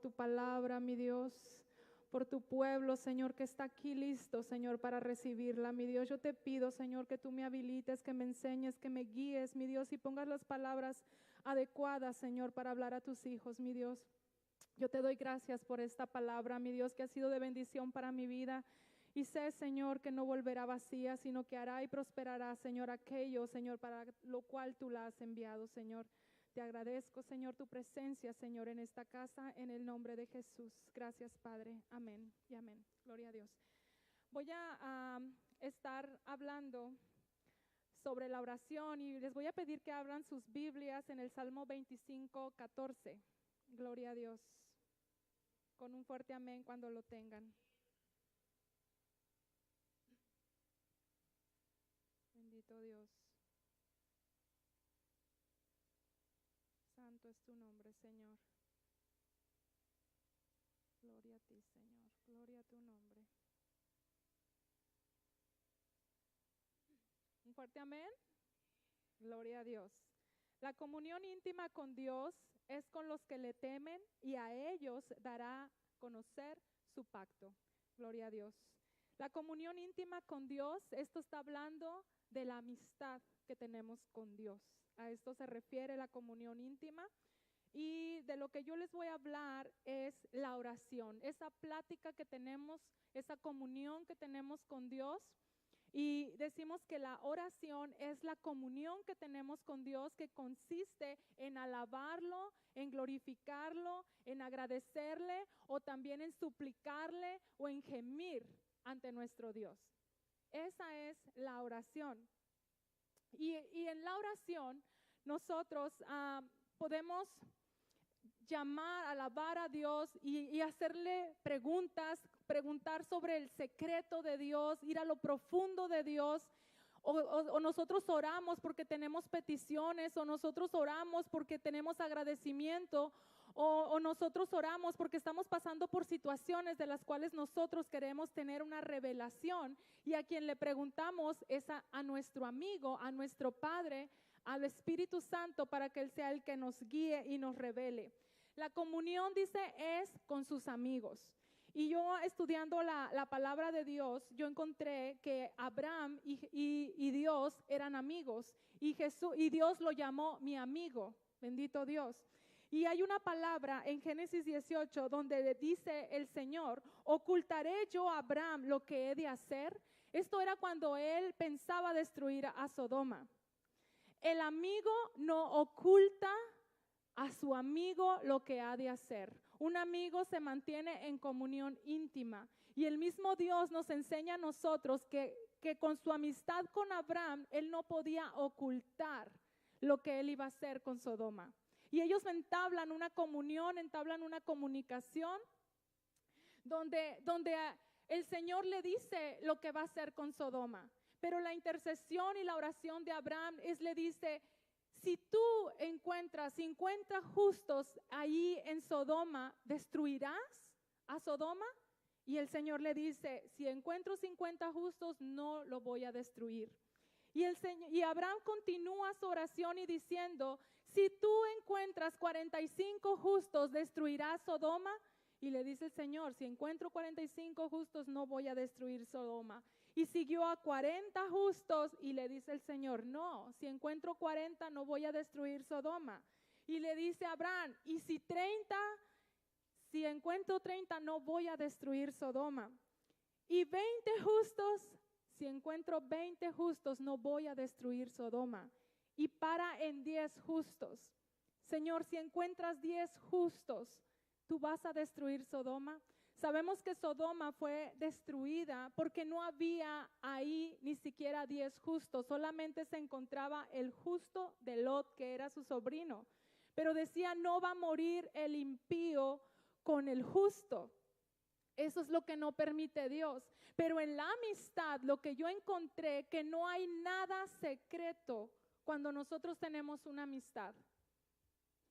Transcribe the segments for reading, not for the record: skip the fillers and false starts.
tu palabra, mi Dios, por tu pueblo, Señor, que está aquí listo, Señor, para recibirla, mi Dios. Yo te pido, Señor, que tú me habilites, que me enseñes, que me guíes, mi Dios, y pongas las palabras adecuadas, Señor, para hablar a tus hijos, mi Dios. Yo te doy gracias por esta palabra, mi Dios, que ha sido de bendición para mi vida. Y sé, Señor, que no volverá vacía, sino que hará y prosperará, Señor, aquello, Señor, para lo cual tú la has enviado, Señor. Te agradezco, Señor, tu presencia, Señor, en esta casa, en el nombre de Jesús. Gracias, Padre. Amén y amén. Gloria a Dios. Voy a estar hablando sobre la oración y les voy a pedir que abran sus Biblias en el Salmo 25:14. Gloria a Dios. Con un fuerte amén cuando lo tengan. Bendito Dios. Santo es tu nombre, Señor. Gloria a ti, Señor. Gloria a tu nombre. Un fuerte amén. Gloria a Dios. La comunión íntima con Dios es con los que le temen y a ellos dará a conocer su pacto. Gloria a Dios. La comunión íntima con Dios, esto está hablando de la amistad que tenemos con Dios. A esto se refiere la comunión íntima. Y de lo que yo les voy a hablar es la oración, esa plática que tenemos, esa comunión que tenemos con Dios. Y decimos que la oración es la comunión que tenemos con Dios, que consiste en alabarlo, en glorificarlo, en agradecerle o también en suplicarle o en gemir ante nuestro Dios. Esa es la oración. Y en la oración nosotros podemos llamar, alabar a Dios y hacerle preguntar sobre el secreto de Dios, ir a lo profundo de Dios. O nosotros oramos porque tenemos peticiones, o nosotros oramos porque tenemos agradecimiento, o nosotros oramos porque estamos pasando por situaciones de las cuales nosotros queremos tener una revelación, y a quien le preguntamos es a nuestro amigo, a nuestro Padre, al Espíritu Santo, para que Él sea el que nos guíe y nos revele. La comunión, dice, es con sus amigos. Y yo estudiando la palabra de Dios, yo encontré que Abraham y Dios eran amigos, y Dios lo llamó mi amigo, bendito Dios. Y hay una palabra en Génesis 18 donde dice el Señor: ocultaré yo a Abraham lo que he de hacer. Esto era cuando él pensaba destruir a Sodoma. El amigo no oculta a su amigo lo que ha de hacer. Un amigo se mantiene en comunión íntima, y el mismo Dios nos enseña a nosotros que con su amistad con Abraham, él no podía ocultar lo que él iba a hacer con Sodoma. Y ellos entablan una comunión, entablan una comunicación donde el Señor le dice lo que va a hacer con Sodoma. Pero la intercesión y la oración de Abraham le dice: si tú encuentras 50 justos ahí en Sodoma, ¿destruirás a Sodoma? Y el Señor le dice: si encuentro 50 justos, no lo voy a destruir. Y Abraham continúa su oración y diciendo: si tú encuentras 45 justos, ¿destruirás Sodoma? Y le dice el Señor: si encuentro 45 justos, no voy a destruir Sodoma. Y siguió a 40 justos, y le dice el Señor: no, si encuentro 40, no voy a destruir Sodoma. Y le dice a Abraham: y si encuentro 30, no voy a destruir Sodoma. Y 20 justos, si encuentro 20 justos, no voy a destruir Sodoma. Y para en 10 justos. Señor, si encuentras 10 justos, ¿tú vas a destruir Sodoma? Sabemos que Sodoma fue destruida porque no había ahí ni siquiera 10 justos, solamente se encontraba el justo de Lot, que era su sobrino. Pero decía: no va a morir el impío con el justo. Eso es lo que no permite Dios. Pero en la amistad, lo que yo encontré, que no hay nada secreto cuando nosotros tenemos una amistad.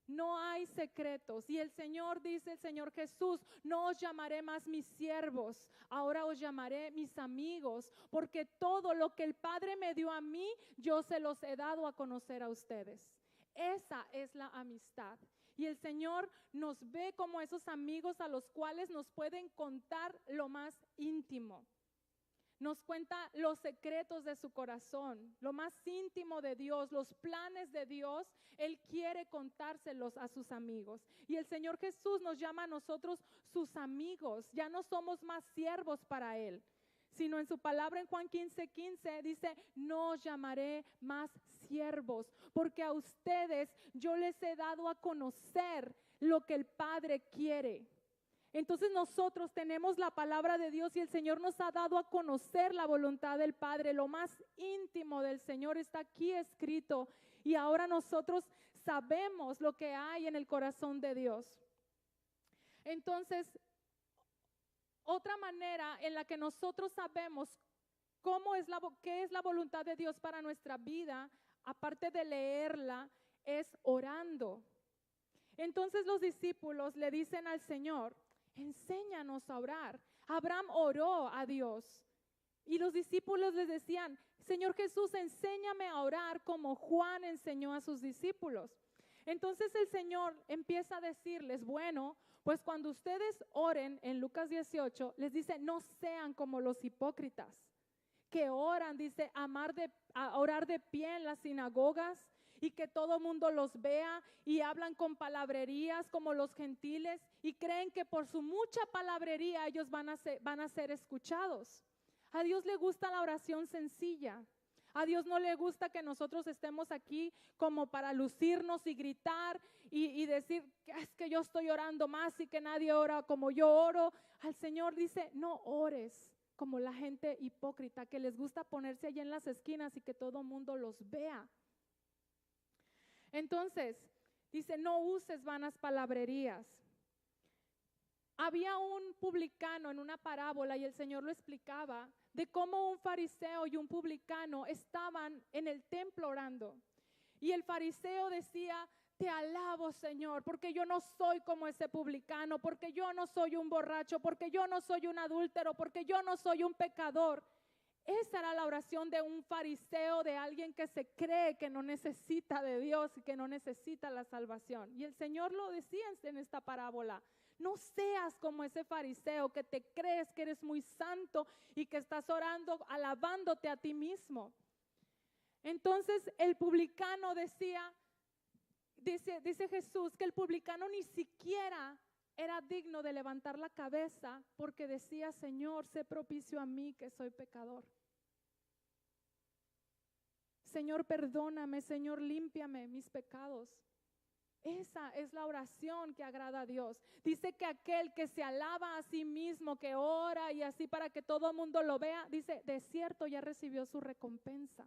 No hay secretos. Y el Señor dice, el Señor Jesús: no os llamaré más mis siervos, ahora os llamaré mis amigos, porque todo lo que el Padre me dio a mí, yo se los he dado a conocer a ustedes. Esa es la amistad. Y el Señor nos ve como esos amigos a los cuales nos pueden contar lo más íntimo. Nos cuenta los secretos de su corazón, lo más íntimo de Dios, los planes de Dios. Él quiere contárselos a sus amigos. Y el Señor Jesús nos llama a nosotros sus amigos. Ya no somos más siervos para Él, sino en su palabra en Juan 15:15 dice: no os llamaré más siervos, porque a ustedes yo les he dado a conocer lo que el Padre quiere. Entonces nosotros tenemos la palabra de Dios y el Señor nos ha dado a conocer la voluntad del Padre. Lo más íntimo del Señor está aquí escrito y ahora nosotros sabemos lo que hay en el corazón de Dios. Entonces, otra manera en la que nosotros sabemos qué es la voluntad de Dios para nuestra vida, aparte de leerla, es orando. Entonces los discípulos le dicen al Señor: enséñanos a orar. Abraham oró a Dios y los discípulos les decían: Señor Jesús, enséñame a orar como Juan enseñó a sus discípulos. Entonces el Señor empieza a decirles: bueno, pues cuando ustedes oren, en Lucas 18, les dice: no sean como los hipócritas, que oran, dice, a orar de pie en las sinagogas y que todo mundo los vea y hablan con palabrerías como los gentiles y creen que por su mucha palabrería ellos van a ser escuchados. A Dios le gusta la oración sencilla. A Dios no le gusta que nosotros estemos aquí como para lucirnos y gritar y decir que es que yo estoy orando más y que nadie ora como yo oro. Al Señor dice: no ores como la gente hipócrita que les gusta ponerse allí en las esquinas y que todo mundo los vea. Entonces, dice: no uses vanas palabrerías. Había un publicano en una parábola y el Señor lo explicaba de cómo un fariseo y un publicano estaban en el templo orando. Y el fariseo decía: te alabo, Señor, porque yo no soy como ese publicano, porque yo no soy un borracho, porque yo no soy un adúltero, porque yo no soy un pecador. Esa era la oración de un fariseo, de alguien que se cree que no necesita de Dios y que no necesita la salvación. Y el Señor lo decía en esta parábola: no seas como ese fariseo que te crees que eres muy santo y que estás orando, alabándote a ti mismo. Entonces el publicano dice Jesús que el publicano ni siquiera era digno de levantar la cabeza porque decía: Señor, sé propicio a mí que soy pecador. Señor, perdóname, Señor, límpiame mis pecados. Esa es la oración que agrada a Dios. Dice que aquel que se alaba a sí mismo, que ora y así para que todo el mundo lo vea, dice: de cierto ya recibió su recompensa.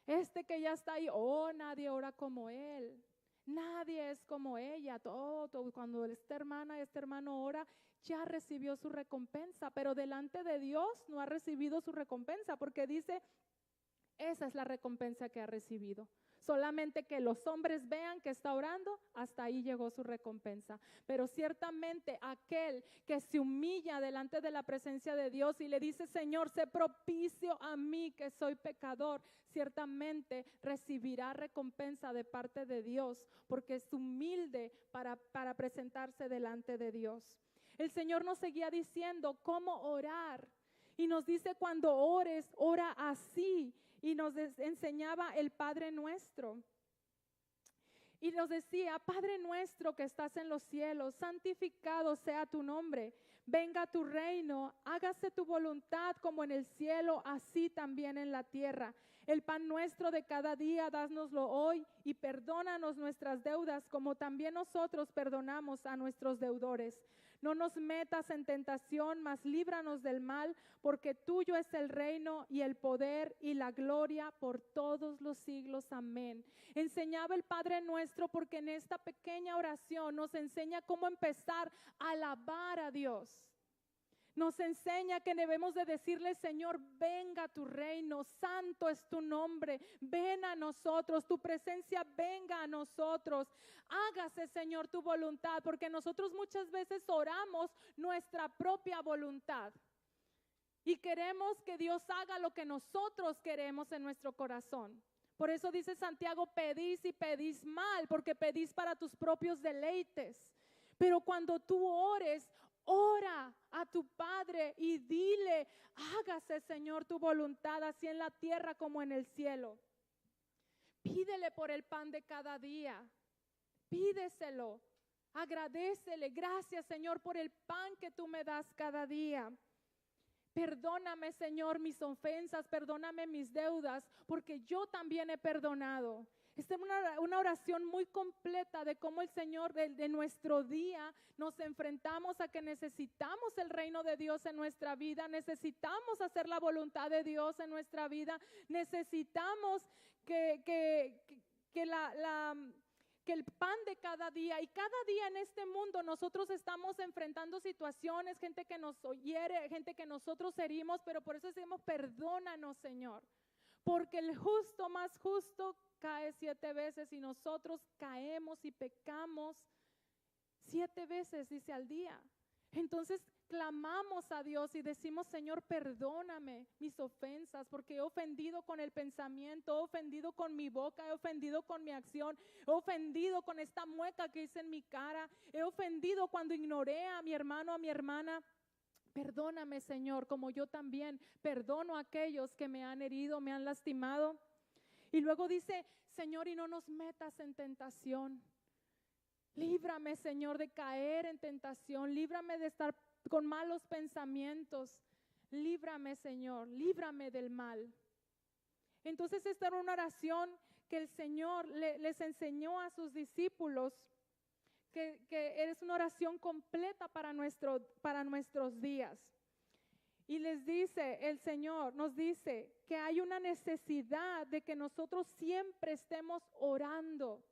Este que ya está ahí: oh, nadie ora como él, nadie es como ella. Todo, cuando esta hermana y este hermano ora, ya recibió su recompensa, pero delante de Dios no ha recibido su recompensa, porque dice: esa es la recompensa que ha recibido. Solamente que los hombres vean que está orando, hasta ahí llegó su recompensa. Pero ciertamente aquel que se humilla delante de la presencia de Dios y le dice: Señor, sé propicio a mí que soy pecador, ciertamente recibirá recompensa de parte de Dios, porque es humilde para presentarse delante de Dios. El Señor nos seguía diciendo cómo orar y nos dice: cuando ores, ora así. Y nos enseñaba el Padre Nuestro. Y nos decía: Padre nuestro que estás en los cielos, santificado sea tu nombre. Venga tu reino, hágase tu voluntad como en el cielo, así también en la tierra. El pan nuestro de cada día, dánoslo hoy y perdónanos nuestras deudas como también nosotros perdonamos a nuestros deudores. No nos metas en tentación, mas líbranos del mal, porque tuyo es el reino y el poder y la gloria por todos los siglos. Amén. Enseñaba el Padre Nuestro porque en esta pequeña oración nos enseña cómo empezar a alabar a Dios. Nos enseña que debemos de decirle: Señor, venga tu reino, santo es tu nombre, ven a nosotros, tu presencia venga a nosotros, hágase, Señor, tu voluntad, porque nosotros muchas veces oramos nuestra propia voluntad y queremos que Dios haga lo que nosotros queremos en nuestro corazón. Por eso dice Santiago, pedís y pedís mal, porque pedís para tus propios deleites. Pero cuando tú ores, ora a tu Padre y dile, hágase, Señor, tu voluntad, así en la tierra como en el cielo. Pídele por el pan de cada día, pídeselo, agradécele, gracias, Señor, por el pan que tú me das cada día. Perdóname, Señor, mis ofensas, perdóname mis deudas, porque yo también he perdonado. Esta es una oración muy completa de cómo el Señor de nuestro día nos enfrentamos a que necesitamos el reino de Dios en nuestra vida, necesitamos hacer la voluntad de Dios en nuestra vida, necesitamos que el pan de cada día, y cada día en este mundo nosotros estamos enfrentando situaciones, gente que nos hiere, gente que nosotros herimos, pero por eso decimos, perdónanos, Señor, porque el justo más justo cae 7 veces y nosotros caemos y pecamos 7 veces, dice, al día. Entonces clamamos a Dios y decimos, Señor, perdóname mis ofensas, porque he ofendido con el pensamiento, he ofendido con mi boca, he ofendido con mi acción, he ofendido con esta mueca que hice en mi cara, he ofendido cuando ignoré a mi hermano, a mi hermana. Perdóname, Señor, como yo también perdono a aquellos que me han herido, me han lastimado. Y luego dice, Señor, y no nos metas en tentación. Líbrame, Señor, de caer en tentación. Líbrame de estar con malos pensamientos. Líbrame, Señor, líbrame del mal. Entonces esta era una oración que el Señor les enseñó a sus discípulos, que es una oración completa para nuestros días. Y les dice, el Señor nos dice que hay una necesidad de que nosotros siempre estemos orando.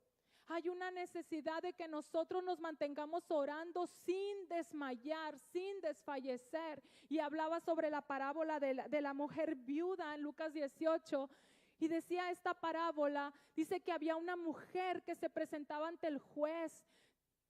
Hay una necesidad de que nosotros nos mantengamos orando sin desmayar, sin desfallecer. Y hablaba sobre la parábola de la mujer viuda en Lucas 18. Y decía esta parábola, dice que había una mujer que se presentaba ante el juez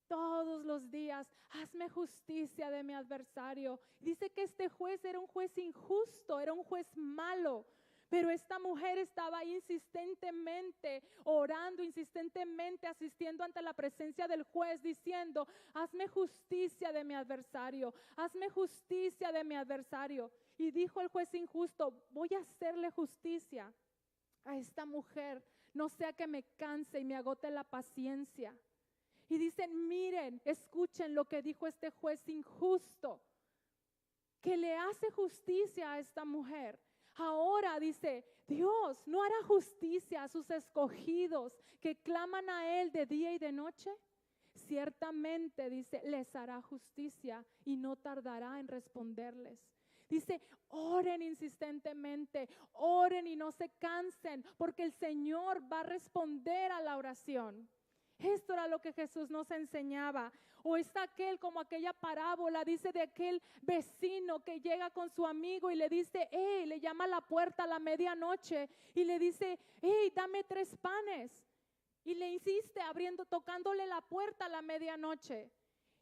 todos los días, hazme justicia de mi adversario. Dice que este juez era un juez injusto, era un juez malo, pero esta mujer estaba insistentemente orando, insistentemente asistiendo ante la presencia del juez, diciendo, hazme justicia de mi adversario, hazme justicia de mi adversario. Y dijo el juez injusto, voy a hacerle justicia a esta mujer, no sea que me canse y me agote la paciencia. Y dicen, miren, escuchen lo que dijo este juez injusto, que le hace justicia a esta mujer. Ahora dice, Dios no hará justicia a sus escogidos que claman a Él de día y de noche. Ciertamente, dice, les hará justicia y no tardará en responderles. Dice, oren insistentemente, oren y no se cansen, porque el Señor va a responder a la oración. Esto era lo que Jesús nos enseñaba. O está como aquella parábola, dice, de aquel vecino que llega con su amigo y le dice, le llama a la puerta a la medianoche y le dice, dame 3 panes. Y le insiste tocándole la puerta a la medianoche.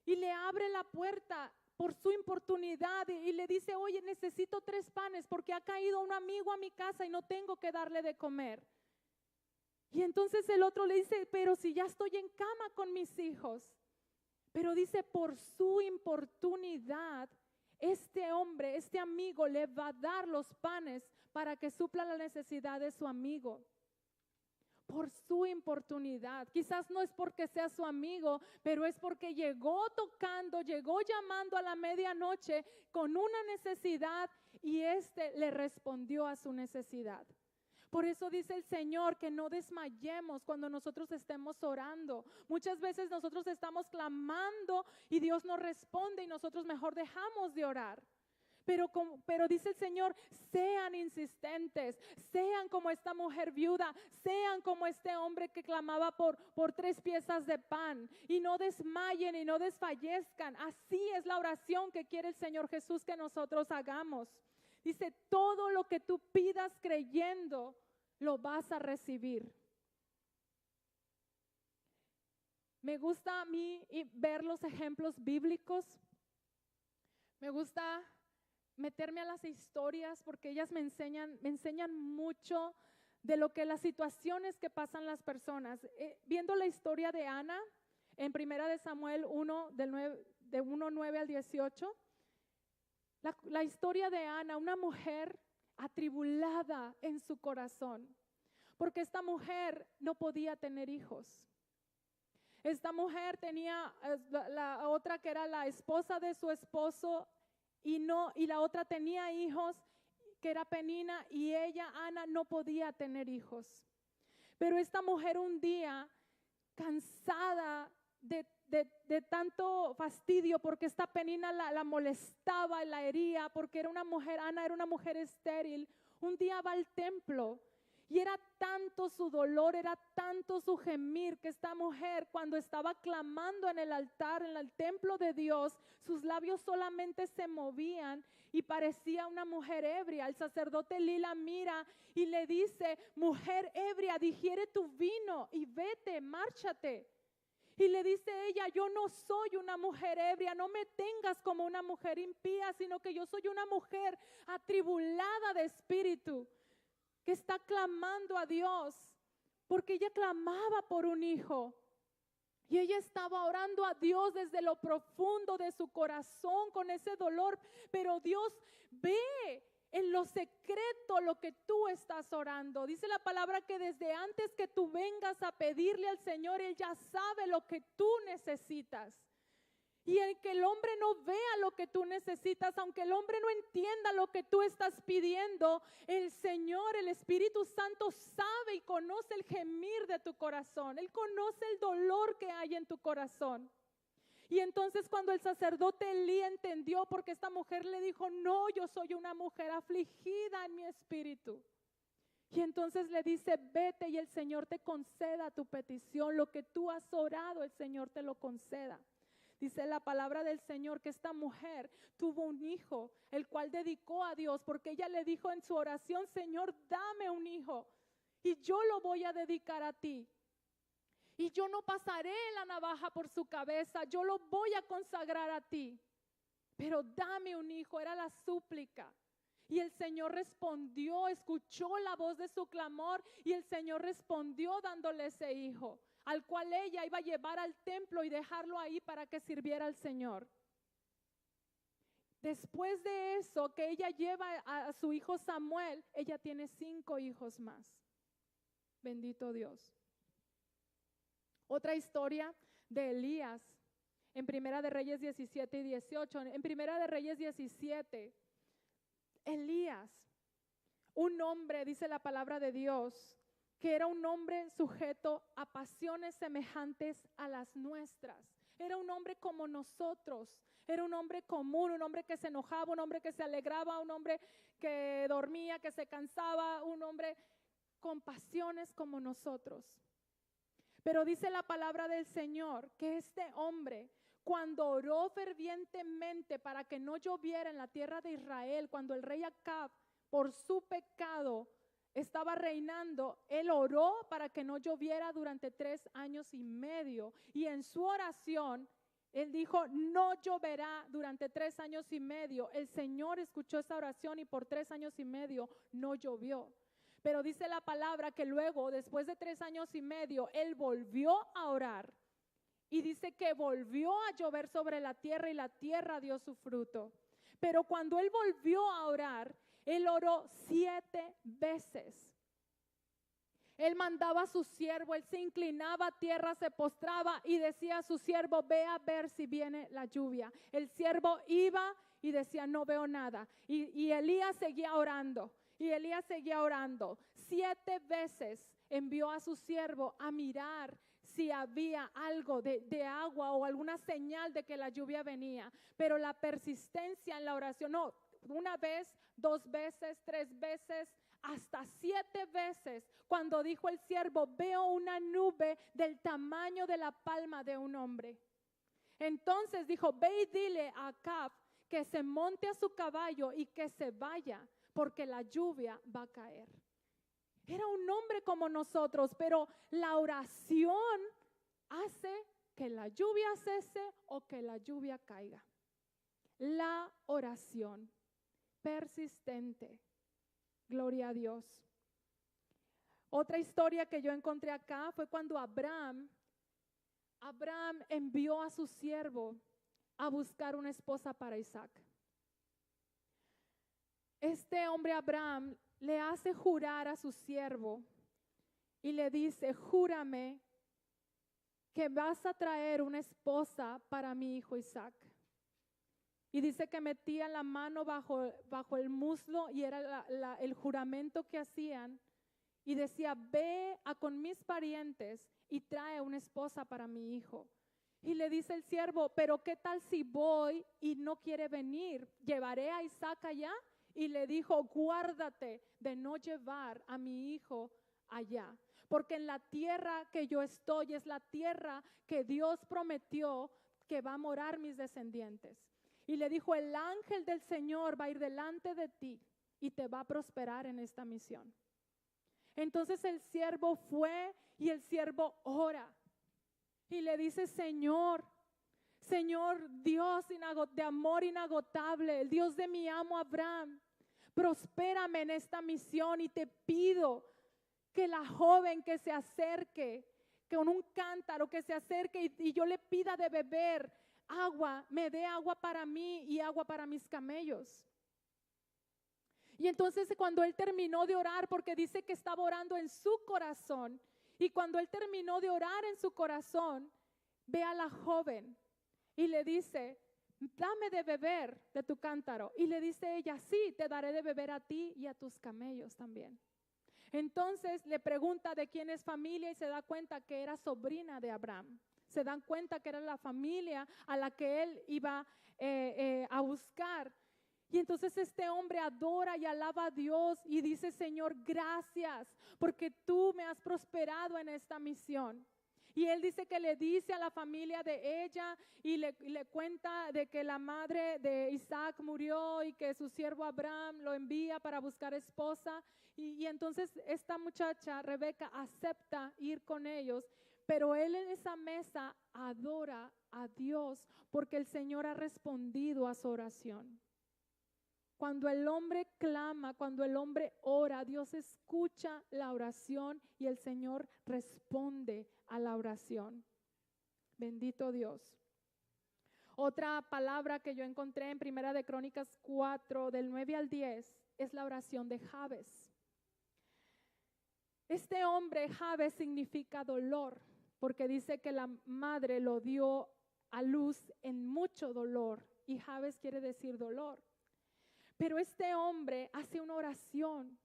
Y le abre la puerta por su importunidad y le dice, oye, necesito 3 panes porque ha caído un amigo a mi casa y no tengo que darle de comer. Y entonces el otro le dice, pero si ya estoy en cama con mis hijos. Pero dice, por su importunidad, este hombre, este amigo le va a dar los panes para que supla la necesidad de su amigo. Por su importunidad. Quizás no es porque sea su amigo, pero es porque llegó tocando, llegó llamando a la medianoche con una necesidad y le respondió a su necesidad. Por eso dice el Señor que no desmayemos cuando nosotros estemos orando. Muchas veces nosotros estamos clamando y Dios nos responde y nosotros mejor dejamos de orar. Pero dice el Señor, sean insistentes, sean como esta mujer viuda, sean como este hombre que clamaba por 3 piezas de pan y no desmayen y no desfallezcan. Así es la oración que quiere el Señor Jesús que nosotros hagamos. Dice, todo lo que tú pidas creyendo, lo vas a recibir. Me gusta a mí ver los ejemplos bíblicos. Me gusta meterme a las historias porque ellas me enseñan mucho de lo que las situaciones que pasan las personas. Viendo la historia de Ana en 1 de Samuel 1, de 1:9 al 18, la historia de Ana, una mujer atribulada en su corazón, porque esta mujer no podía tener hijos. Esta mujer tenía la otra que era la esposa de su esposo y la otra tenía hijos, que era Penina, y ella, Ana, no podía tener hijos. Pero esta mujer un día, cansada de tanto fastidio, porque esta Penina la molestaba y la hería, porque era una mujer, Ana era una mujer estéril, un día va al templo. Y era tanto su dolor, era tanto su gemir, que esta mujer, cuando estaba clamando en el altar, en el templo de Dios, sus labios solamente se movían y parecía una mujer ebria. El sacerdote Elí la mira y le dice: mujer ebria, digiere tu vino y vete, márchate. Y le dice ella: yo no soy una mujer ebria, no me tengas como una mujer impía, sino que yo soy una mujer atribulada de espíritu, que está clamando a Dios, porque ella clamaba por un hijo. Y ella estaba orando a Dios desde lo profundo de su corazón con ese dolor, pero Dios ve en lo secreto lo que tú estás orando. Dice la palabra que desde antes que tú vengas a pedirle al Señor, Él ya sabe lo que tú necesitas. Y el que el hombre no vea lo que tú necesitas, aunque el hombre no entienda lo que tú estás pidiendo, el Señor, el Espíritu Santo sabe y conoce el gemir de tu corazón. Él conoce el dolor que hay en tu corazón. Y entonces cuando el sacerdote Elí entendió, porque esta mujer le dijo: no, yo soy una mujer afligida en mi espíritu. Y entonces le dice: vete y el Señor te conceda tu petición, lo que tú has orado, el Señor te lo conceda. Dice la palabra del Señor que esta mujer tuvo un hijo, el cual dedicó a Dios, porque ella le dijo en su oración: Señor, dame un hijo y yo lo voy a dedicar a ti. Y yo no pasaré la navaja por su cabeza, yo lo voy a consagrar a ti. Pero dame un hijo, era la súplica. Y el Señor respondió, escuchó la voz de su clamor y el Señor respondió dándole ese hijo, al cual ella iba a llevar al templo y dejarlo ahí para que sirviera al Señor. Después de eso, que ella lleva a su hijo Samuel, ella tiene 5 hijos más. Bendito Dios. Otra historia de Elías, en Primera de Reyes 17 y 18. En Primera de Reyes 17, Elías, un hombre, dice la palabra de Dios, que era un hombre sujeto a pasiones semejantes a las nuestras. Era un hombre como nosotros, era un hombre común, un hombre que se enojaba, un hombre que se alegraba, un hombre que dormía, que se cansaba, un hombre con pasiones como nosotros. Pero dice la palabra del Señor que este hombre, cuando oró fervientemente para que no lloviera en la tierra de Israel, cuando el rey Acab por su pecado estaba reinando, él oró para que no lloviera durante 3 años y medio. Y en su oración, él dijo: no lloverá durante 3 años y medio. El Señor escuchó esa oración y por 3 años y medio no llovió. Pero dice la palabra que luego, después de 3 años y medio, él volvió a orar. Y dice que volvió a llover sobre la tierra y la tierra dio su fruto. Pero cuando él volvió a orar, él oró 7 veces. Él mandaba a su siervo, él se inclinaba a tierra, se postraba y decía a su siervo: ve a ver si viene la lluvia. El siervo iba y decía: no veo nada. Y Elías seguía orando. Y Elías seguía orando. 7 veces envió a su siervo a mirar si había algo de agua o alguna señal de que la lluvia venía. Pero la persistencia en la oración, no, 1 vez, 2 veces, 3 veces, hasta 7 veces, cuando dijo el siervo: veo una nube del tamaño de la palma de un hombre. Entonces dijo: ve y dile a Acab que se monte a su caballo y que se vaya, porque la lluvia va a caer. Era un hombre como nosotros, pero la oración hace que la lluvia cese o que la lluvia caiga. La oración persistente. Gloria a Dios. Otra historia que yo encontré acá fue cuando Abraham envió a su siervo a buscar una esposa para Isaac. Este hombre Abraham le hace jurar a su siervo y le dice: júrame que vas a traer una esposa para mi hijo Isaac. Y dice que metía la mano bajo el muslo y era el juramento que hacían. Y decía: ve a con mis parientes y trae una esposa para mi hijo. Y le dice el siervo: pero ¿qué tal si voy y no quiere venir? ¿Llevaré a Isaac allá? Y le dijo: guárdate de no llevar a mi hijo allá, porque en la tierra que yo estoy es la tierra que Dios prometió que va a morar mis descendientes. Y le dijo: el ángel del Señor va a ir delante de ti y te va a prosperar en esta misión. Entonces el siervo fue y el siervo ora y le dice: Señor Dios de amor inagotable, el Dios de mi amo Abraham, prospérame en esta misión y te pido que la joven que se acerque, que con un cántaro que se acerque y yo le pida de beber agua, me dé agua para mí y agua para mis camellos. Y entonces cuando él terminó de orar, porque dice que estaba orando en su corazón, y cuando él terminó de orar en su corazón, ve a la joven y le dice: dame de beber de tu cántaro. Y le dice ella: sí, te daré de beber a ti y a tus camellos también. Entonces le pregunta de quién es familia y se da cuenta que era sobrina de Abraham. Se dan cuenta que era la familia a la que él iba a buscar. Y entonces este hombre adora y alaba a Dios y dice: Señor, gracias porque tú me has prosperado en esta misión. Y él dice que le dice a la familia de ella y le cuenta de que la madre de Isaac murió y que su siervo Abraham lo envía para buscar esposa. Y entonces esta muchacha, Rebeca, acepta ir con ellos. Pero él en esa mesa adora a Dios porque el Señor ha respondido a su oración. Cuando el hombre clama, cuando el hombre ora, Dios escucha la oración y el Señor responde a la oración. Bendito Dios. Otra palabra que yo encontré en Primera de Crónicas 4, del 9 al 10, es la oración de Jabes. Este hombre, Jabes, significa dolor, porque dice que la madre lo dio a luz en mucho dolor, y Jabes quiere decir dolor. Pero este hombre hace una oración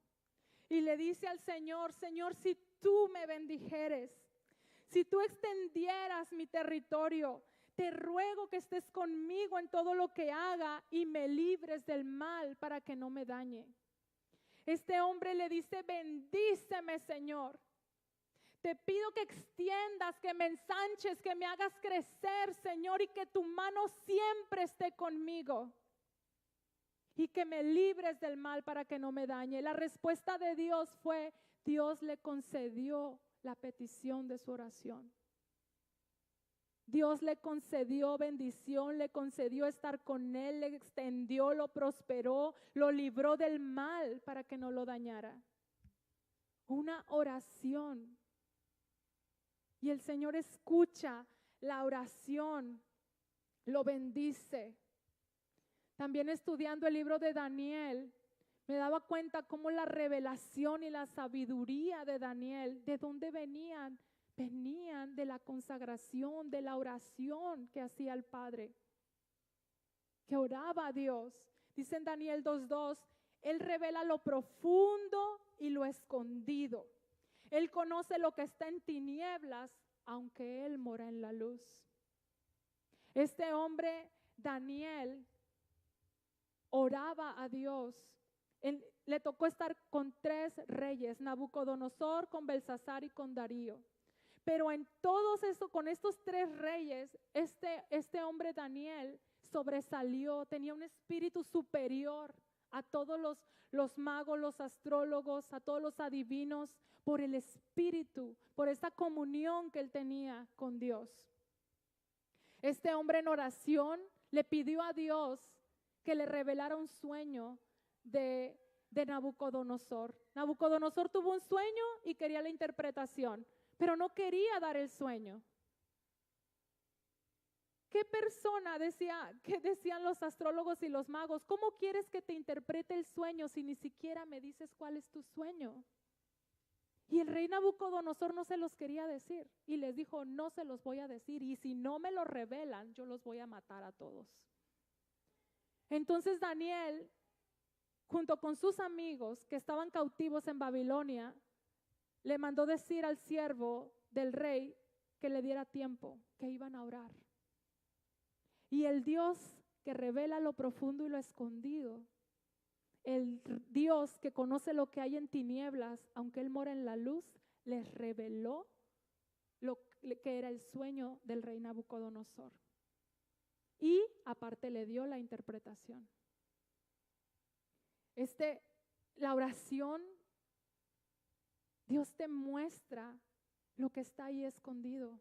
y le dice al Señor: Señor, si tú me bendijeres, si tú extendieras mi territorio, te ruego que estés conmigo en todo lo que haga y me libres del mal para que no me dañe. Este hombre le dice: bendíceme, Señor. Te pido que extiendas, que me ensanches, que me hagas crecer, Señor, y que tu mano siempre esté conmigo. Y que me libres del mal para que no me dañe. La respuesta de Dios fue: Dios le concedió la petición de su oración. Dios le concedió bendición, le concedió estar con él, le extendió, lo prosperó, lo libró del mal para que no lo dañara. Una oración. Y el Señor escucha la oración, lo bendice. También estudiando el libro de Daniel, me daba cuenta cómo la revelación y la sabiduría de Daniel, ¿de dónde venían? Venían de la consagración, de la oración que hacía el Padre, que oraba a Dios. Dice en Daniel 2:2, Él revela lo profundo y lo escondido. Él conoce lo que está en tinieblas, aunque Él mora en la luz. Este hombre, Daniel, oraba a Dios. Le tocó estar con 3 reyes, Nabucodonosor, con Belsasar y con Darío. Pero en todos eso, con estos 3 reyes, este hombre Daniel sobresalió, tenía un espíritu superior a todos los magos, los astrólogos, a todos los adivinos, por el espíritu, por esa comunión que él tenía con Dios. Este hombre en oración le pidió a Dios que le revelara un sueño de de Nabucodonosor. Nabucodonosor tuvo un sueño y quería la interpretación, pero no quería dar el sueño. ¿Qué persona que decían los astrólogos y los magos? ¿Cómo quieres que te interprete el sueño si ni siquiera me dices cuál es tu sueño? Y el rey Nabucodonosor no se los quería decir y les dijo, no se los voy a decir, y si no me lo revelan, yo los voy a matar a todos. Entonces Daniel, junto con sus amigos que estaban cautivos en Babilonia, le mandó decir al siervo del rey que le diera tiempo, que iban a orar. Y el Dios que revela lo profundo y lo escondido, el Dios que conoce lo que hay en tinieblas, aunque Él mora en la luz, les reveló lo que era el sueño del rey Nabucodonosor. Y aparte le dio la interpretación. La oración, Dios te muestra lo que está ahí escondido.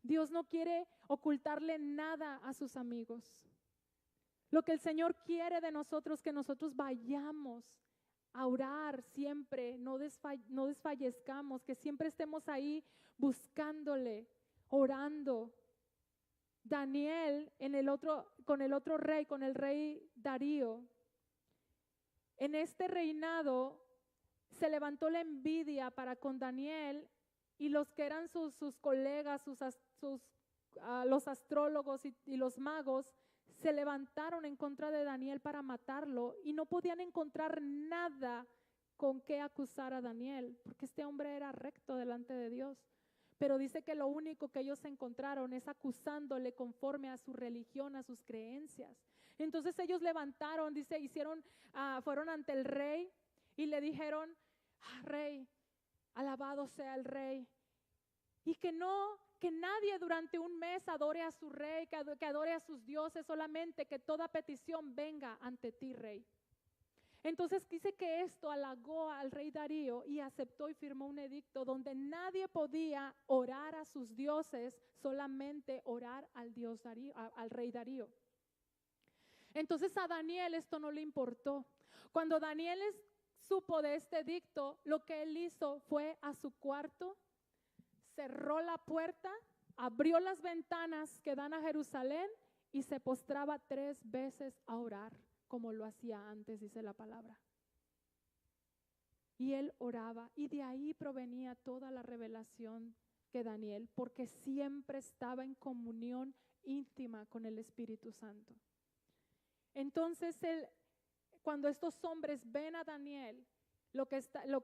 Dios no quiere ocultarle nada a sus amigos. Lo que el Señor quiere de nosotros, que nosotros vayamos a orar siempre, no desfallezcamos, que siempre estemos ahí buscándole, orando. Daniel con el otro rey, con el rey Darío, en este reinado se levantó la envidia para con Daniel, y los que eran sus colegas, los astrólogos y los magos, se levantaron en contra de Daniel para matarlo y no podían encontrar nada con qué acusar a Daniel, porque este hombre era recto delante de Dios. Pero dice que lo único que ellos encontraron es acusándole conforme a su religión, a sus creencias. Entonces ellos levantaron, dice, fueron ante el rey y le dijeron, rey, alabado sea el rey, y que nadie durante un mes adore a su rey, que adore a sus dioses, solamente que toda petición venga ante ti, rey. Entonces dice que esto halagó al rey Darío y aceptó y firmó un edicto donde nadie podía orar a sus dioses, solamente orar al Dios Darío, al rey Darío. Entonces a Daniel esto no le importó. Cuando Daniel supo de este edicto, lo que él hizo fue a su cuarto, cerró la puerta, abrió las ventanas que dan a Jerusalén y se postraba 3 veces a orar, como lo hacía antes, dice la palabra. Y él oraba, y de ahí provenía toda la revelación que Daniel, porque siempre estaba en comunión íntima con el Espíritu Santo. Entonces cuando estos hombres ven a Daniel, lo que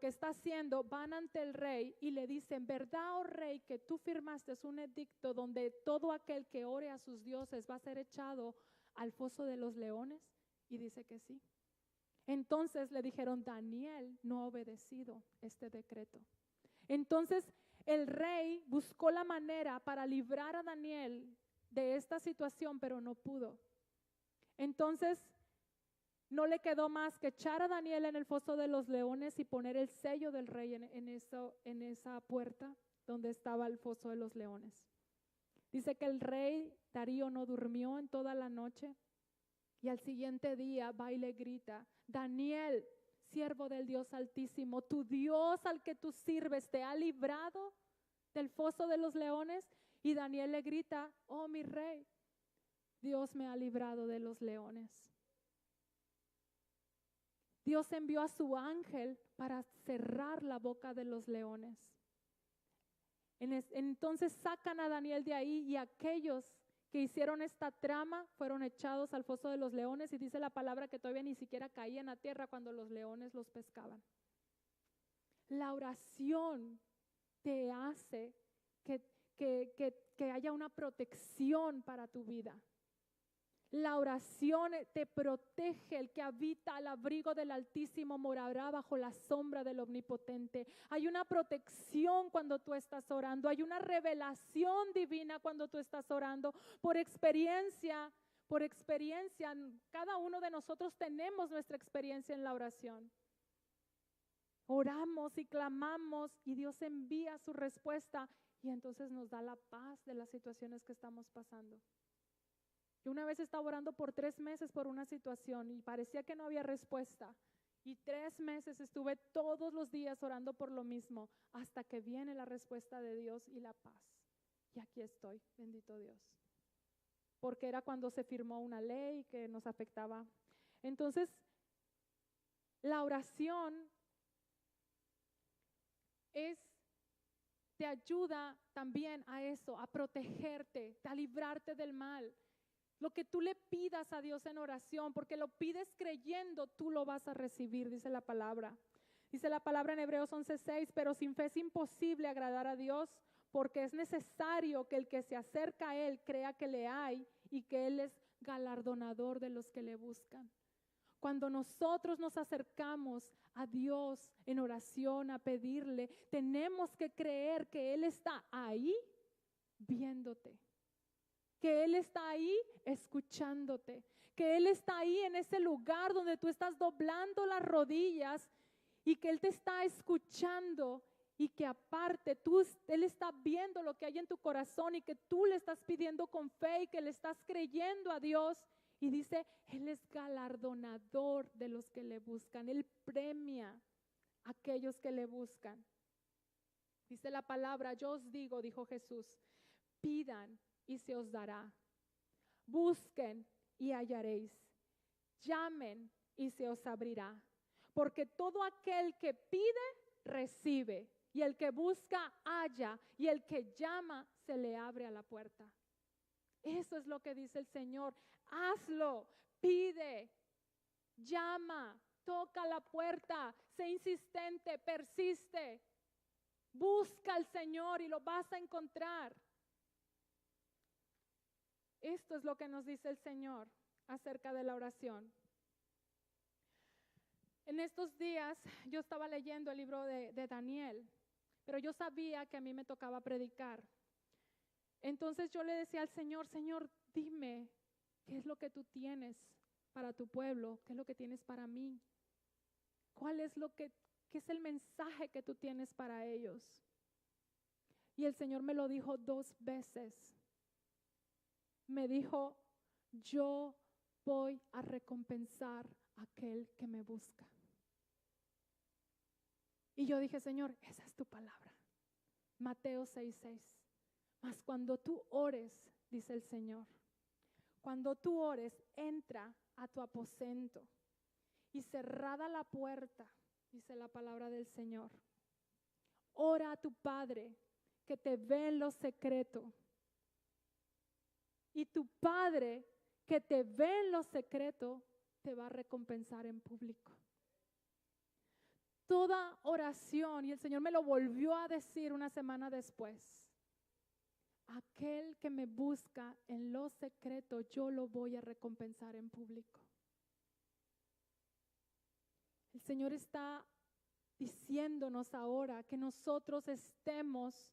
está haciendo, van ante el rey y le dicen, ¿verdad, oh rey, que tú firmaste un edicto donde todo aquel que ore a sus dioses va a ser echado al foso de los leones? Y dice que sí. Entonces le dijeron, Daniel no ha obedecido este decreto. Entonces el rey buscó la manera para librar a Daniel de esta situación, pero no pudo. Entonces no le quedó más que echar a Daniel en el foso de los leones y poner el sello del rey en esa puerta donde estaba el foso de los leones. Dice que el rey Darío no durmió en toda la noche, y al siguiente día va y le grita, Daniel, siervo del Dios Altísimo, tu Dios al que tú sirves te ha librado del foso de los leones. Y Daniel le grita, oh mi rey, Dios me ha librado de los leones. Dios envió a su ángel para cerrar la boca de los leones. Entonces sacan a Daniel de ahí, y aquellos que hicieron esta trama fueron echados al foso de los leones, y dice la palabra que todavía ni siquiera caían a tierra cuando los leones los pescaban. La oración te hace que haya una protección para tu vida. La oración te protege. El que habita al abrigo del Altísimo morará bajo la sombra del Omnipotente. Hay una protección cuando tú estás orando. Hay una revelación divina cuando tú estás orando. Por experiencia, cada uno de nosotros tenemos nuestra experiencia en la oración. Oramos y clamamos y Dios envía su respuesta, y entonces nos da la paz de las situaciones que estamos pasando. Yo una vez estaba orando por 3 meses por una situación y parecía que no había respuesta, Y 3 meses estuve todos los días orando por lo mismo, hasta que viene la respuesta de Dios y la paz. Y aquí estoy, bendito Dios. Porque era cuando se firmó una ley que nos afectaba. Entonces, la oración te ayuda también a eso, a protegerte, a librarte del mal. Lo que tú le pidas a Dios en oración, porque lo pides creyendo, tú lo vas a recibir, dice la palabra. Dice la palabra en Hebreos 11:6, pero sin fe es imposible agradar a Dios, porque es necesario que el que se acerca a Él crea que le hay y que Él es galardonador de los que le buscan. Cuando nosotros nos acercamos a Dios en oración a pedirle, tenemos que creer que Él está ahí viéndote, que Él está ahí escuchándote, que Él está ahí en ese lugar donde tú estás doblando las rodillas y que Él te está escuchando y que aparte Él está viendo lo que hay en tu corazón y que tú le estás pidiendo con fe y que le estás creyendo a Dios. Y dice, Él es galardonador de los que le buscan. Él premia a aquellos que le buscan. Dice la palabra, yo os digo, dijo Jesús, pidan y se os dará. Busquen y hallaréis. Llamen y se os abrirá. Porque todo aquel que pide, recibe. Y el que busca, halla. Y el que llama, se le abre a la puerta. Eso es lo que dice el Señor. Hazlo, pide, llama, toca la puerta, sé insistente, persiste. Busca al Señor y lo vas a encontrar. Esto es lo que nos dice el Señor acerca de la oración. En estos días yo estaba leyendo el libro de Daniel, pero yo sabía que a mí me tocaba predicar. Entonces yo le decía al Señor, Señor, dime, ¿qué es lo que tú tienes para tu pueblo? ¿Qué es lo que tienes para mí? ¿Qué es el mensaje que tú tienes para ellos? Y el Señor me lo dijo 2 veces. Me dijo, yo voy a recompensar a aquel que me busca. Y yo dije, Señor, esa es tu palabra. Mateo 6:6. Mas cuando tú ores, dice el Señor, cuando tú ores, entra a tu aposento y cerrada la puerta, dice la palabra del Señor. Ora a tu Padre que te ve en lo secreto. Y tu Padre que te ve en lo secreto te va a recompensar en público. Toda oración, y el Señor me lo volvió a decir una semana después. Aquel que me busca en lo secreto, yo lo voy a recompensar en público. El Señor está diciéndonos ahora que nosotros estemos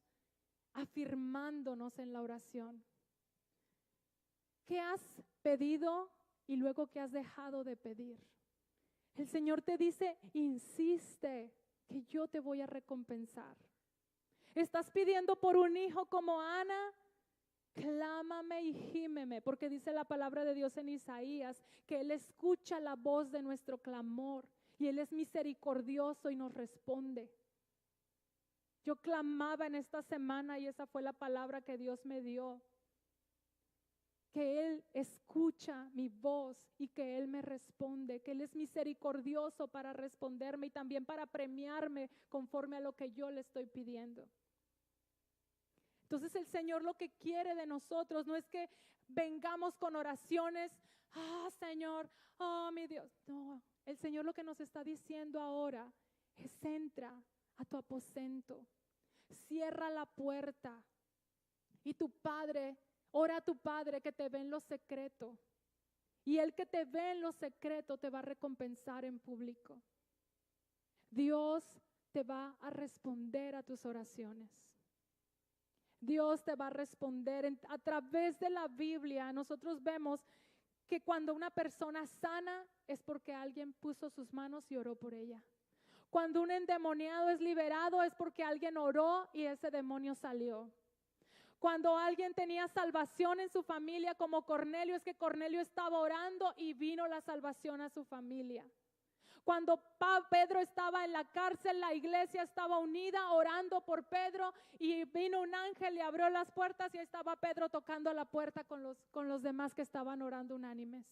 afirmándonos en la oración. ¿Qué has pedido y luego qué has dejado de pedir? El Señor te dice, insiste, que yo te voy a recompensar. ¿Estás pidiendo por un hijo como Ana? Clámame y gímeme, porque dice la palabra de Dios en Isaías, que Él escucha la voz de nuestro clamor y Él es misericordioso y nos responde. Yo clamaba en esta semana y esa fue la palabra que Dios me dio. Que Él escucha mi voz y que Él me responde, que Él es misericordioso para responderme y también para premiarme conforme a lo que yo le estoy pidiendo. Entonces el Señor lo que quiere de nosotros no es que vengamos con oraciones, Señor, mi Dios. No, el Señor lo que nos está diciendo ahora es entra a tu aposento, cierra la puerta y tu Padre, ora a tu Padre que te ve en lo secreto. Y el que te ve en lo secreto te va a recompensar en público. Dios te va a responder a tus oraciones. Dios te va a responder. A través de la Biblia nosotros vemos que cuando una persona sana es porque alguien puso sus manos y oró por ella. Cuando un endemoniado es liberado es porque alguien oró y ese demonio salió. Cuando alguien tenía salvación en su familia como Cornelio, es que Cornelio estaba orando y vino la salvación a su familia. Cuando Pedro estaba en la cárcel, la iglesia estaba unida orando por Pedro y vino un ángel y abrió las puertas y ahí estaba Pedro tocando la puerta con los demás que estaban orando unánimes.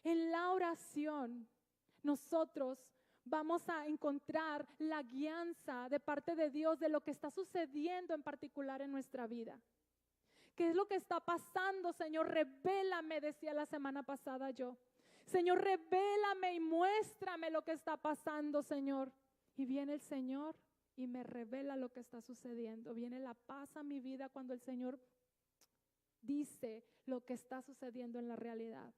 En la oración, nosotros vamos a encontrar la guianza de parte de Dios de lo que está sucediendo en particular en nuestra vida. ¿Qué es lo que está pasando, Señor? Revélame, decía la semana pasada yo. Señor, revélame y muéstrame lo que está pasando, Señor. Y viene el Señor y me revela lo que está sucediendo. Viene la paz a mi vida cuando el Señor dice lo que está sucediendo en la realidad.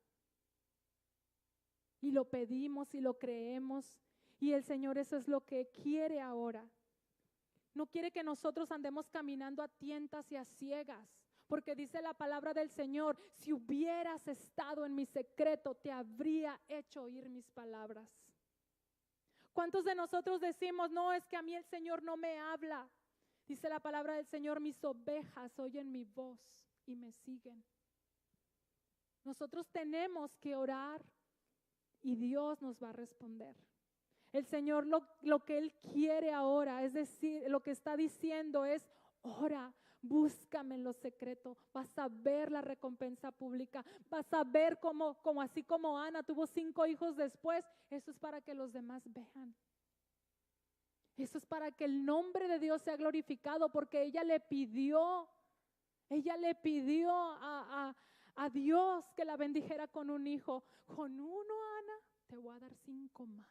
Y lo pedimos y lo creemos. Y el Señor eso es lo que quiere ahora. No quiere que nosotros andemos caminando a tientas y a ciegas. Porque dice la palabra del Señor, si hubieras estado en mi secreto, te habría hecho oír mis palabras. ¿Cuántos de nosotros decimos, no, es que a mí el Señor no me habla? Dice la palabra del Señor, mis ovejas oyen mi voz y me siguen. Nosotros tenemos que orar y Dios nos va a responder. El Señor lo que Él quiere ahora, es decir, lo que está diciendo es, ora. Búscame en lo secreto, vas a ver la recompensa pública, vas a ver cómo así como Ana tuvo 5 hijos después, eso es para que los demás vean. Eso es para que el nombre de Dios sea glorificado, porque ella le pidió a Dios que la bendijera con un hijo. Con uno, Ana, te voy a dar 5 más.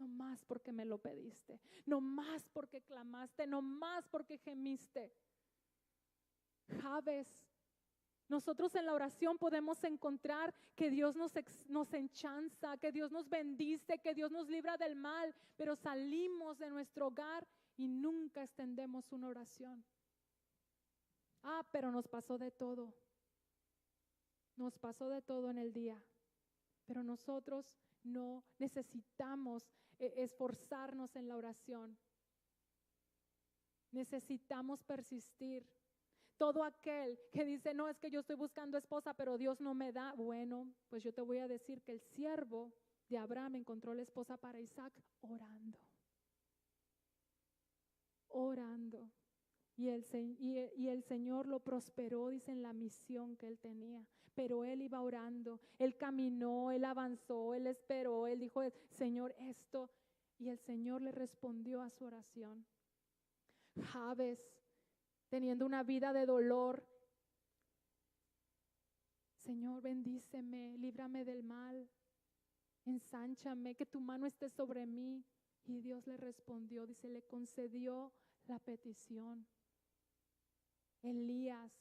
No más porque me lo pediste, no más porque clamaste, no más porque gemiste. Jabes, nosotros en la oración podemos encontrar que Dios nos enchanza, que Dios nos bendice, que Dios nos libra del mal, pero salimos de nuestro hogar y nunca extendemos una oración. Pero nos pasó de todo. Nos pasó de todo en el día, pero nosotros no necesitamos esforzarnos en la oración. Necesitamos persistir. Todo aquel que dice, no, es que yo estoy buscando esposa, pero Dios no me da. Bueno, pues yo te voy a decir que el siervo de Abraham encontró la esposa para Isaac orando. Orando. Y el Señor lo prosperó, dice, en la misión que él tenía. Pero él iba orando, él caminó, él avanzó, él esperó, él dijo, Señor, esto. Y el Señor le respondió a su oración. Jabes, teniendo una vida de dolor, Señor, bendíceme, líbrame del mal, ensánchame, que tu mano esté sobre mí. Y Dios le respondió, dice, le concedió la petición. Elías,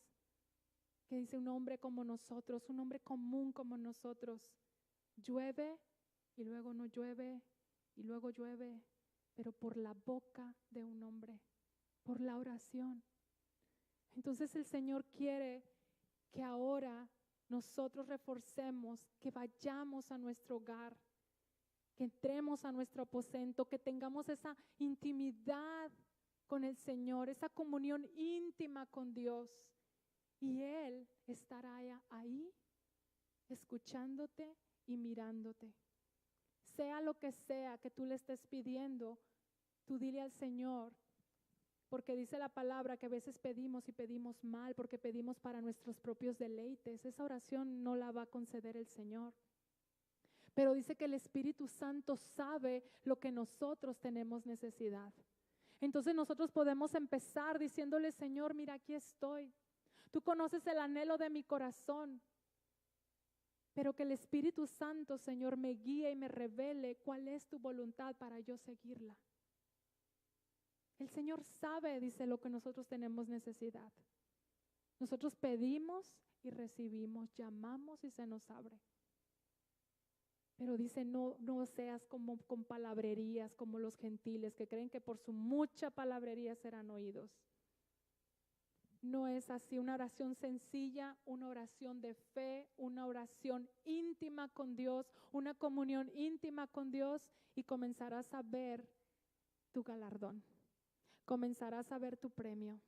que dice un hombre como nosotros, un hombre común como nosotros, llueve y luego no llueve y luego llueve, pero por la boca de un hombre, por la oración. Entonces el Señor quiere que ahora nosotros reforcemos, que vayamos a nuestro hogar, que entremos a nuestro aposento, que tengamos esa intimidad con el Señor, esa comunión íntima con Dios. Y Él estará ahí escuchándote y mirándote. Sea lo que sea que tú le estés pidiendo, tú dile al Señor, porque dice la palabra que a veces pedimos y pedimos mal, porque pedimos para nuestros propios deleites. Esa oración no la va a conceder el Señor. Pero dice que el Espíritu Santo sabe lo que nosotros tenemos necesidad. Entonces nosotros podemos empezar diciéndole, Señor, mira, aquí estoy. Tú conoces el anhelo de mi corazón. Pero que el Espíritu Santo, Señor, me guíe y me revele cuál es tu voluntad para yo seguirla. El Señor sabe, dice, lo que nosotros tenemos necesidad. Nosotros pedimos y recibimos, llamamos y se nos abre. Pero dice, no seas como con palabrerías, como los gentiles que creen que por su mucha palabrería serán oídos. No es así, una oración sencilla, una oración de fe, una oración íntima con Dios, una comunión íntima con Dios, y comenzarás a ver tu galardón. Comenzarás a ver tu premio.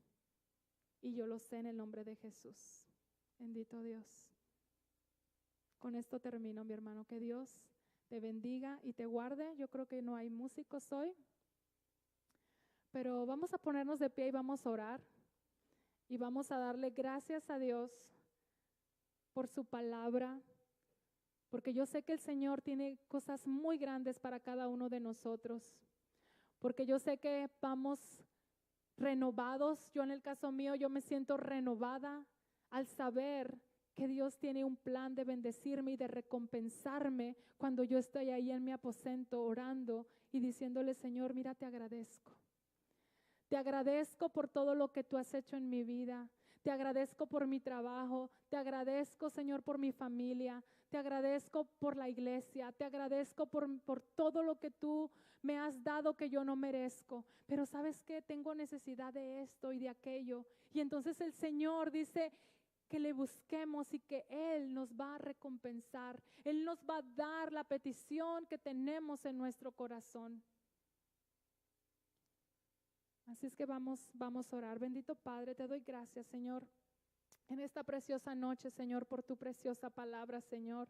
Y yo lo sé en el nombre de Jesús. Bendito Dios. Con esto termino, mi hermano. Que Dios te bendiga y te guarde. Yo creo que no hay músicos hoy, pero vamos a ponernos de pie y vamos a orar y vamos a darle gracias a Dios por su palabra, porque yo sé que el Señor tiene cosas muy grandes para cada uno de nosotros, porque yo sé que vamos renovados. Yo en el caso mío, yo me siento renovada al saber que Dios tiene un plan de bendecirme y de recompensarme cuando yo estoy ahí en mi aposento orando y diciéndole, Señor, mira, te agradezco. Te agradezco por todo lo que tú has hecho en mi vida. Te agradezco por mi trabajo. Te agradezco, Señor, por mi familia. Te agradezco por la iglesia. Te agradezco por todo lo que tú me has dado que yo no merezco. Pero ¿sabes qué? Tengo necesidad de esto y de aquello. Y entonces el Señor dice que le busquemos y que Él nos va a recompensar. Él nos va a dar la petición que tenemos en nuestro corazón. Así es que vamos a orar. Bendito Padre, te doy gracias, Señor, en esta preciosa noche, Señor, por tu preciosa palabra, Señor.